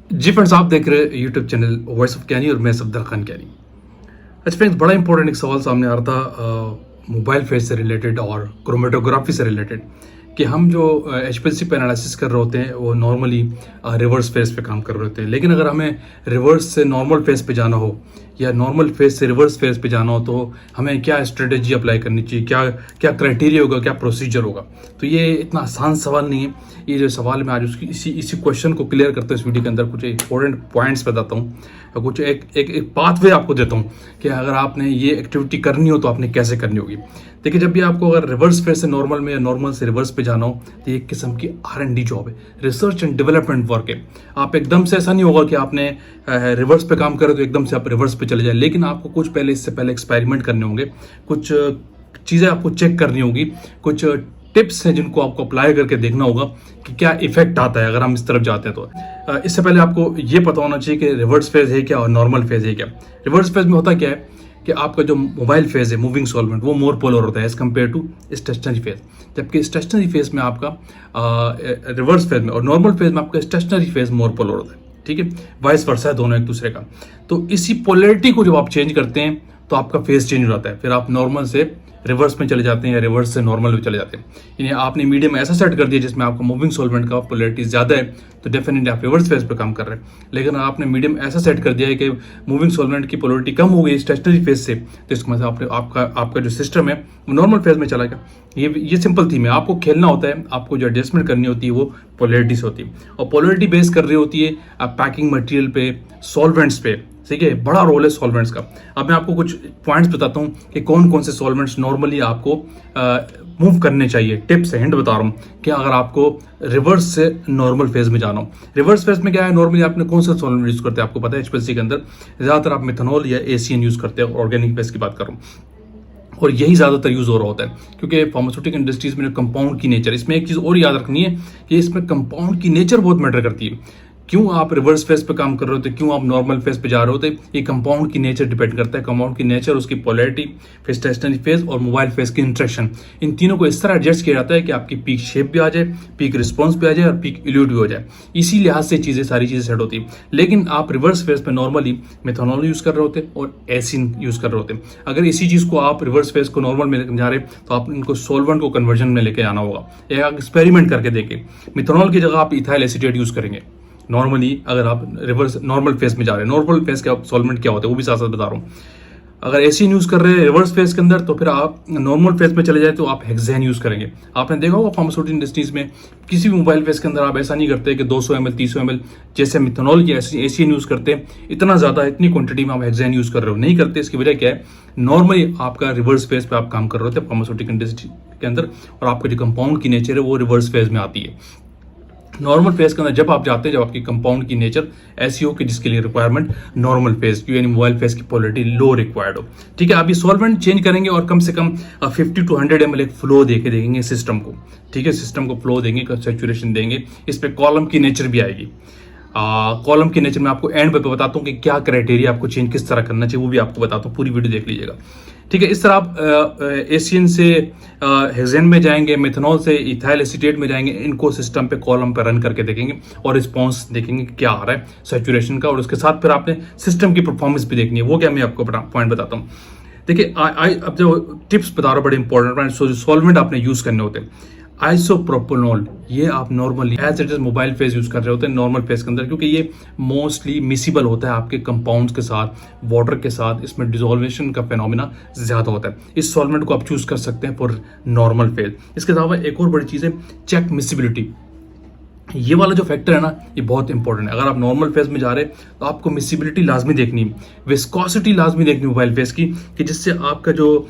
जी friends, आप देख रहे हैं यूट्यूब चैनल वॉइस ऑफ कैनी और मैं सफदर खान कैनी। अच्छा फ्रेंड्स, बड़ा इंपॉर्टेंट एक सवाल सामने आ रहा था मोबाइल फेस से रिलेटेड और क्रोमेटोग्राफी से रिलेटेड कि हम जो एचपीएलसी पे एनालिसिस कर रहे होते हैं वो नॉर्मली रिवर्स फेस पे काम कर रहे होते हैं। लेकिन अगर हमें रिवर्स से नॉर्मल फेस पे जाना हो या नॉर्मल फेस से रिवर्स फेस पे जाना हो तो हमें क्या स्ट्रेटेजी अप्लाई करनी चाहिए, क्या क्या क्राइटेरिया होगा, क्या प्रोसीजर होगा। तो ये इतना आसान सवाल नहीं है। ये जो सवाल मैं आज उसकी इसी क्वेश्चन को क्लियर करते हुए इस वीडियो के अंदर कुछ इंपॉर्टेंट पॉइंट्स बताता हूँ और कुछ एक पाथवे आपको देता हूँ कि अगर आपने ये एक्टिविटी करनी हो तो आपने कैसे करनी होगी। देखिए, जब भी आपको अगर रिवर्स फेस से नॉर्मल में या नॉर्मल से रिवर्स पे जाना हो तो ये एक किस्म की R&D जॉब है, रिसर्च एंड डेवलपमेंट वर्क है। आप एकदम से ऐसा नहीं होगा कि आपने रिवर्स पे काम करे तो एकदम से आप रिवर्स पे चले जाए, लेकिन आपको कुछ पहले इससे पहले एक्सपेरिमेंट करने होंगे, कुछ चीज़ें आपको चेक करनी होगी, कुछ टिप्स हैं जिनको आपको अप्लाई करके देखना होगा कि क्या इफेक्ट आता है अगर हम इस तरफ जाते हैं तो। इससे पहले आपको ये पता होना चाहिए कि रिवर्स फेज है क्या और नॉर्मल फेज है क्या। रिवर्स फेज में होता क्या है कि आपका जो मोबाइल फेज है, मूविंग सॉल्वेंट, वो मोर पोलर होता है as compared to stationary phase. जबकि स्टेशनरी फेज में आपका रिवर्स फेज में और नॉर्मल फेज में आपका स्टेशनरी फेज मोर पोलर होता है। ठीक है, वाइस वर्सा है दोनों एक दूसरे का। तो इसी पोलैरिटी को जब आप चेंज करते हैं तो आपका फेज चेंज हो जाता है, फिर आप नॉर्मल से रिवर्स में चले जाते हैं या रिवर्स से नॉर्मल में चले जाते हैं। यानी आपने मीडियम ऐसा सेट कर दिया जिसमें आपका मूविंग सॉल्वेंट का पोलैरिटी ज़्यादा है तो डेफिनेटली आप रिवर्स फेज पे काम कर रहे हैं। लेकिन आपने मीडियम ऐसा सेट कर दिया है कि मूविंग सॉल्वेंट की पोलैरिटी कम हो गई स्टेशनरी फेज से, तो इसका मतलब आपका जो सिस्टम है वो नॉर्मल फेज में चला गया। ये सिंपल थीम है। आपको खेलना होता है, आपको जो एडजस्टमेंट करनी होती है वो पोलैरिटी से होती है और पोलैरिटी बेस कर रही होती है पैकिंग मटेरियल पे, सॉल्वेंट्स पे। ठीक है, बड़ा रोल है सॉल्वेंट्स का। अब मैं आपको कुछ पॉइंट्स बताता हूँ कि कौन कौन से सॉल्वेंट्स नॉर्मली आपको मूव करने चाहिए। टिप्स है, हिंट बता रहा हूँ कि अगर आपको रिवर्स से नॉर्मल फेज में जाना हो। रिवर्स फेज में क्या है, नॉर्मली आपने कौन सा सॉल्वेंट यूज करते हैं आपको पता है। एचपीएलसी के अंदर ज़्यादातर आप मिथेनॉल या एसीएन यूज करते हैं, ऑर्गेनिक बेस की बात कर रहा हूँ, और यही ज़्यादातर यूज़ हो रहा होता है क्योंकि फार्मास्यूटिकल इंडस्ट्रीज में कंपाउंड की नेचर, इसमें एक चीज़ और याद रखनी है कि इसमें कंपाउंड की नेचर बहुत मैटर करती है। क्यों आप रिवर्स फेज पे काम कर रहे होते, क्यों आप नॉर्मल फेज पे जा रहे होते, ये कंपाउंड की नेचर डिपेंड करता है। कंपाउंड की नेचर, उसकी पोलैरिटी, फिर स्टेशनरी फेज और मोबाइल फेज की इंटरेक्शन, इन तीनों को इस तरह एडजस्ट किया जाता है कि आपकी पीक शेप भी आ जाए, पीक रिस्पॉन्स भी आ जाए और पीक इल्यूट भी हो जाए। इसी लिहाज से सारी चीज़ें सेट होती है। लेकिन आप रिवर्स फेज पे नॉर्मली मिथेनॉल यूज़ कर रहे होते और एसिन यूज़ कर रहे होते। अगर इसी चीज़ को आप रिवर्स फेज को नॉर्मल में लेकर जा रहे तो आप इनको सॉल्वेंट को कन्वर्जन में लेके आना होगा। एक एक्सपेरिमेंट करके देखें, मिथेनॉल की जगह आप इथाइल एसीटेट यूज़ करेंगे नॉर्मली अगर आप रिवर्स नॉर्मल फेज में जा रहे हैं। नॉर्मल फेज का सॉल्वेंट क्या होता है वो भी साथ साथ बता रहा हूँ। अगर एसिन यूज कर रहे हैं रिवर्स फेज के अंदर तो फिर आप नॉर्मल फेज में चले जाए तो आप हेक्सेन यूज करेंगे। आपने देखा होगा फार्मास्यूटिकल इंडस्ट्रीज में किसी भी मोबाइल फेज के अंदर आप ऐसा नहीं करते कि 200 ml 300 ml जैसे मिथेनॉल की एसिन यूज करते हैं इतना ज्यादा इतनी क्वांटिटी में आप हेक्सेन यूज कर रहे हो, नहीं करते। इसकी वजह क्या है, नॉर्मली आपका रिवर्स फेज पे आप काम कर रहे होते हैं फार्मास्यूटिकल इंडस्ट्री के अंदर और आपका जो कंपाउंड की नेचर है वो रिवर्स फेज में आती है। नॉर्मल फेज के अंदर जब आप जाते हैं जब आपकी कंपाउंड की नेचर ऐसी हो कि जिसके लिए रिक्वायरमेंट नॉर्मल फेज की यानी मोबाइल फेज की पोलैरिटी लो रिक्वायर्ड हो। ठीक है, आप ये सॉल्वेंट चेंज करेंगे और कम से कम 50 to 100 ml एक फ्लो देके देखेंगे सिस्टम को। ठीक है, सिस्टम को फ्लो देंगे, सैचुरेशन देंगे, इस पे कॉलम की नेचर भी आएगी। कॉलम की नेचर में आपको एंड पे बताता हूँ कि क्या क्राइटेरिया आपको चेंज किस तरह करना चाहिए, वो भी आपको बताता हूँ, पूरी वीडियो देख लीजिएगा। ठीक है, इस तरह आप एशियन से हेक्सेन में जाएंगे, मिथेनॉल से इथाइल एसीटेट में जाएंगे, इनको सिस्टम पे कॉलम पे रन करके देखेंगे और रिस्पांस देखेंगे क्या आ रहा है सैचुरेशन का, और उसके साथ फिर आपने सिस्टम की परफॉर्मेंस भी देखनी है। वो क्या मैं आपको पॉइंट बताता हूँ। देखिए, अब जो टिप्स बता रहा हूँ बड़े इंपॉर्टेंट, सॉल्वेंट आपने यूज करने होते हैं। आइसोप्रोपोनॉल ये आप normally as it is mobile phase use कर रहे होते हैं नॉर्मल फेज के अंदर, क्योंकि ये मोस्टली मिसिबल होता है आपके कंपाउंड्स के साथ, वाटर के साथ, इसमें डिसोल्वेशन का फेनोमेना ज्यादा होता है। इस सॉल्वेंट को आप चूज कर सकते हैं फॉर नॉर्मल फेज। इसके अलावा एक और बड़ी चीज है चेक मिसिबिलिटी। ये वाला जो फैक्टर है ना ये बहुत इंपॉर्टेंट है। अगर आप नॉर्मल फेज में जा रहे हैं तो आपको मिसिबिलिटी लाजमी देखनी है, विस्कोसिटी लाजमी देखनी है मोबाइल फेज की, कि जिससे आपका जो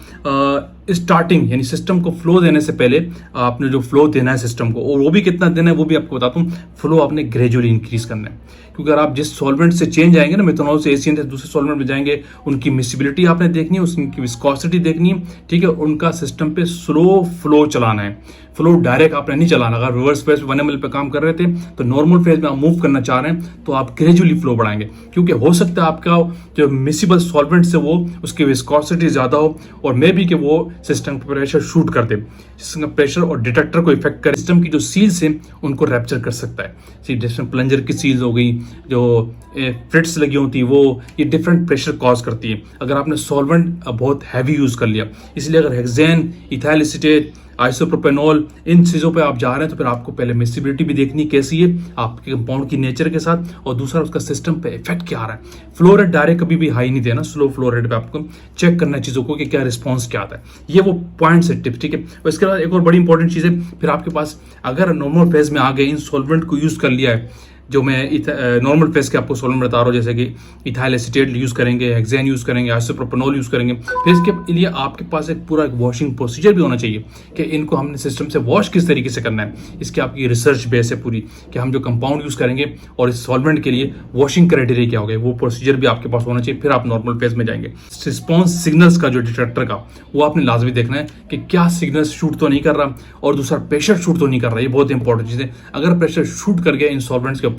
स्टार्टिंग यानी सिस्टम को फ्लो देने से पहले आपने जो फ्लो देना है सिस्टम को, और वो भी कितना देना है वो भी आपको बताता हूँ। फ्लो आपने ग्रेजुअली इंक्रीज करना है, क्योंकि अगर आप जिस सॉल्वेंट से चेंज आएंगे ना, मिथेनॉल से एसियन से दूसरे सॉल्वेंट में जाएंगे, उनकी मिसिबिलिटी आपने देखनी है, उनकी विस्कोसिटी देखनी है। ठीक है, उनका सिस्टम पे स्लो फ्लो चलाना है। फ्लो डायरेक्ट आपने नहीं चलाना। अगर रिवर्स फेज में 1 ml पे काम कर रहे थे तो नॉर्मल फेज में आप मूव करना चाह रहे हैं तो आप ग्रेजुअली फ्लो बढ़ाएंगे, क्योंकि हो सकता है आपका जो मिसिबल सॉल्वेंट से वो उसकी विस्कोसिटी ज़्यादा हो और मे बी कि वो सिस्टम का प्रेशर शूट कर दे, सिस्टम का प्रेशर और डिटेक्टर को इफेक्ट कर सिस्टम की जो सील्स हैं उनको रैप्चर कर सकता है। जिसमें प्लंजर की सील्स हो गई, जो फ्रिट्स लगी होती है, वो ये डिफरेंट प्रेशर कॉज करती है अगर आपने सॉल्वेंट बहुत हैवी यूज़ कर लिया। इसलिए अगर हेक्सेन, इथाइल एसीटेट, आइसोप्रोपेनॉल, इन चीज़ों पे आप जा रहे हैं तो फिर आपको पहले मिसिबिलिटी भी देखनी कैसी है आपके कंपाउंड की नेचर के साथ, और दूसरा उसका सिस्टम पे इफेक्ट क्या आ रहा है। फ्लो रेट डायरेक्ट कभी भी हाई नहीं देना, स्लो फ्लो रेट पे आपको चेक करना है चीज़ों को कि क्या रिस्पॉन्स क्या आता है। ये वो पॉइंट्स है, टिप्स, ठीक है। और इसके बाद एक और बड़ी इंपॉर्टेंट चीज़ है, फिर आपके पास अगर नॉर्मल फेज में आ गए इन सॉल्वेंट को यूज़ कर लिया है, जो मैं नॉर्मल फेज के आपको सॉल्वेंट बता रहा हूँ, जैसे कि इथाइल एसीटेट यूज़ करेंगे, हेक्सेन यूज़ करेंगे, आइसोप्रोपेनॉल यूज़ करेंगे, फिर इसके लिए आपके पास एक पूरा वॉशिंग प्रोसीजर भी होना चाहिए कि इनको हमने सिस्टम से वॉश किस तरीके से करना है। इसकी आपकी रिसर्च बेस है पूरी कि हम जो कंपाउंड यूज़ करेंगे और इस सॉल्वेंट के लिए वॉशिंग क्राइटेरिया क्या होगा, वो प्रोसीजर भी आपके पास होना चाहिए। फिर आप नॉर्मल फेज में जाएंगे। रिस्पॉन्स सिग्नल्स का जो डिटेक्टर का वो आपने लाजमी देखना है कि क्या सिग्नल्स शूट तो नहीं कर रहा और दूसरा प्रेशर शूट तो नहीं कर रहा। ये बहुत इंपॉर्टेंट चीज़ है। अगर प्रेशर शूट कर गया इन सॉल्वेंट्स के ऊपर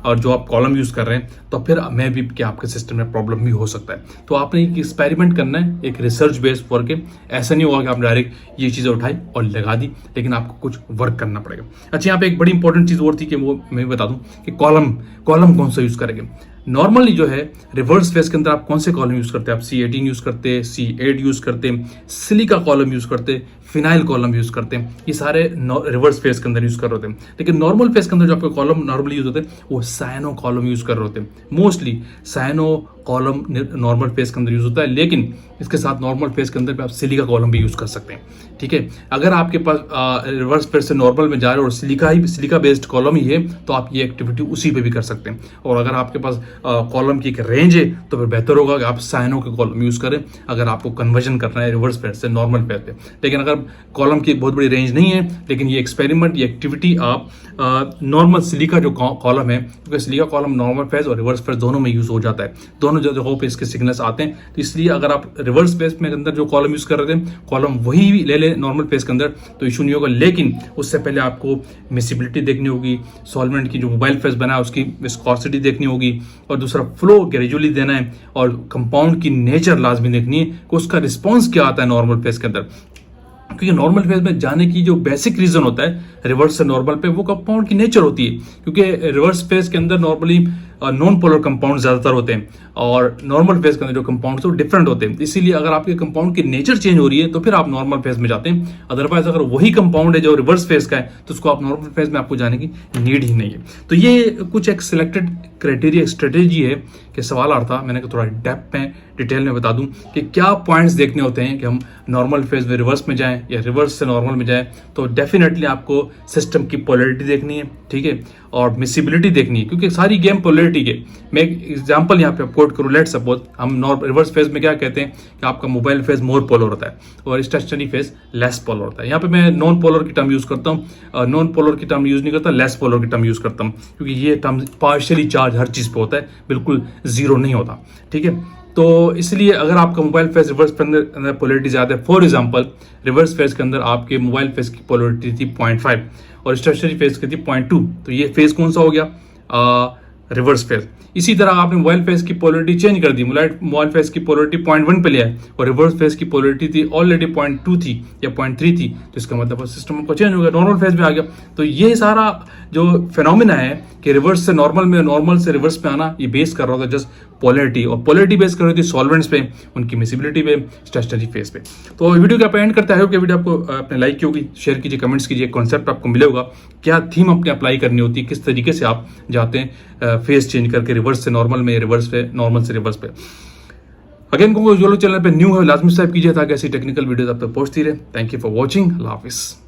और जो आप कॉलम यूज कर रहे हैं तो फिर मे भी कि आपके सिस्टम में प्रॉब्लम भी हो सकता है। तो आपने एक एक्सपेरिमेंट करना है, एक रिसर्च बेस्ड वर्क है। ऐसा नहीं होगा कि आप डायरेक्ट ये चीज़ें उठाई और लगा दी, लेकिन आपको कुछ वर्क करना पड़ेगा। अच्छा, यहाँ पे एक बड़ी इंपॉर्टेंट चीज़ और थी कि वो मैं बता दूं कि कॉलम कौन सा यूज करेंगे। नॉर्मली जो है रिवर्स फेज के अंदर आप कौन से कॉलम यूज करते हैं? आप C18 यूज करते हैं, C8 यूज करते हैं, सिलिका कॉलम यूज करते हैं, फिनाइल कॉलम यूज करते हैं। ये सारे रिवर्स फेज के अंदर यूज कर रहे होते हैं। लेकिन नॉर्मल फेज के अंदर जो आपके कॉलम नॉर्मली यूज होते हैं वो साइनो कॉलम यूज कर रहे होते हैं। Mostly cyano column normal phase के अंदर यूज होता है, लेकिन इसके साथ नॉर्मल फेज के अंदर भी आप सिलिका कॉलम भी यूज कर सकते हैं, ठीक है। अगर आपके पास रिवर्स फेज से नॉर्मल में जा रहे हो और सिलिका बेस्ड कॉलम ही है तो आप ये एक्टिविटी उसी पे भी कर सकते हैं। और अगर आपके पास कॉलम की एक रेंज है तो फिर बेहतर होगा कि आप साइनो के कॉलम यूज करें अगर आपको कन्वर्जन करना है रिवर्स फेज से नॉर्मल फेज पे। लेकिन अगर कॉलम की बहुत बड़ी रेंज नहीं है, लेकिन ये एक्सपेरिमेंट, ये एक्टिविटी आप नॉर्मल सिलिका जो कॉलम है, क्योंकि सिलिका कॉलम नॉर्मल फेज और रिवर्स फेज दोनों में यूज हो जाता है, दोनों जगहों पे इसके सिग्नल्स आते हैं। तो इसलिए अगर आप रिवर्स फेज में अंदर जो कॉलम यूज कर रहे थे, कॉलम वही ले ले नॉर्मल फेज के अंदर तो इशू नहीं होगा। लेकिन उससे पहले आपको मिसिबिलिटी देखनी होगी, सॉल्वेंट की जो मोबाइल फेज बना है उसकी विस्कोसिटी देखनी होगी, और दूसरा फ्लो ग्रेजुअली देना है, और कंपाउंड की नेचर लाजमी देखनी है कि उसका रिस्पॉन्स क्या आता है नॉर्मल फेज के अंदर। क्योंकि नॉर्मल फेज में जाने की जो बेसिक रीजन होता है रिवर्स से नॉर्मल पे, वो कंपाउंड की नेचर होती है। क्योंकि रिवर्स फेज के अंदर नॉर्मली नॉन पोलर कंपाउंड ज्यादातर होते हैं और नॉर्मल फेज के अंदर जो कंपाउंड है वो डिफरेंट होते हैं। इसीलिए अगर आपके कंपाउंड की नेचर चेंज हो रही है तो फिर आप नॉर्मल फेज में जाते हैं। अदरवाइज अगर वही कंपाउंड है जो रिवर्स फेज का है तो उसको आप नॉर्मल फेज में आपको जाने की नीड ही नहीं है। तो ये कुछ एक सिलेक्टेड क्राइटेरिया स्ट्रेटेजी है कि सवाल आ रहा था, मैंने कहा थोड़ा डेप्थ में डिटेल में बता दूं कि क्या पॉइंट्स देखने होते हैं कि हम नॉर्मल फेज में रिवर्स में जाएं या रिवर्स से नॉर्मल में जाएं। तो डेफिनेटली आपको सिस्टम की पोलैरिटी देखनी है, ठीक है, और मिसिबिलिटी देखनी है, क्योंकि सारी गेम पोलैरिटी के। मैं एक एग्जांपल यहाँ पे कोट करूँ, लेट सपोज हम रिवर्स फेज में क्या कहते हैं कि आपका मोबाइल फेज मोर पोलर होता है और स्टेशनरी फेज लेस पोलर होता है। यहाँ पे मैं नॉन पोलर की टर्म यूज करता हूँ, नॉन पोलर की टर्म यूज नहीं करता, लेस पोलर की टर्म यूज करता हूँ, क्योंकि ये टर्म पार्शियली चार्ज हर चीज पे होता है, बिल्कुल जीरो नहीं होता, ठीक है। तो इसलिए अगर आपका मोबाइल फेज रिवर्स के अंदर पोलैरिटी ज्यादा है, फॉर एग्जांपल रिवर्स फेज के अंदर आपके मोबाइल फेज की पोलैरिटी थी 0.5 और स्टेशनरी फेज की थी 0.2, तो ये फेज कौन सा हो गया? Reverse phase. इसी तरह आपने मोबाइल फेज की पोलैरिटी चेंज कर दी, मोबाइल फेज की पोलैरिटी 0.1 पे लिया है और रिवर्स फेज की पोलैरिटी थी ऑलरेडी 0.2 थी या 0.3 थी, तो इसका मतलब सिस्टम को चेंज हो गया, नॉर्मल फेज में आ गया। तो ये सारा जो फिनोमिना है कि रिवर्स से नॉर्मल में, नॉर्मल से रिवर्स पे आना, ये बेस कर रहा था जस्ट पोलैरिटी, और पोलैरिटी बेस कर रही थी सॉल्वेंट्स पे, उनकी मिसिबिलिटी पे, स्टेशनरी फेज पे। तो वीडियो का एंड करता है कि वीडियो आपको आपने लाइक की होगी, शेयर कीजिए, कमेंट्स कीजिए, कॉन्सेप्ट आपको मिले होगा, क्या थीम अपने अप्लाई करनी होती है, किस तरीके से आप जाते हैं फेज चेंज करके रिवर्स से नॉर्मल में, रिवर्स पे, नॉर्मल से रिवर्स पे। अगेन को जो लोग चैनल पे न्यू है लाजमी सब्सक्राइब कीजिए ताकि ऐसी टेक्निकल वीडियोस आप तक पहुंचती रहे। Thank you for watching. Allah हाफिज़।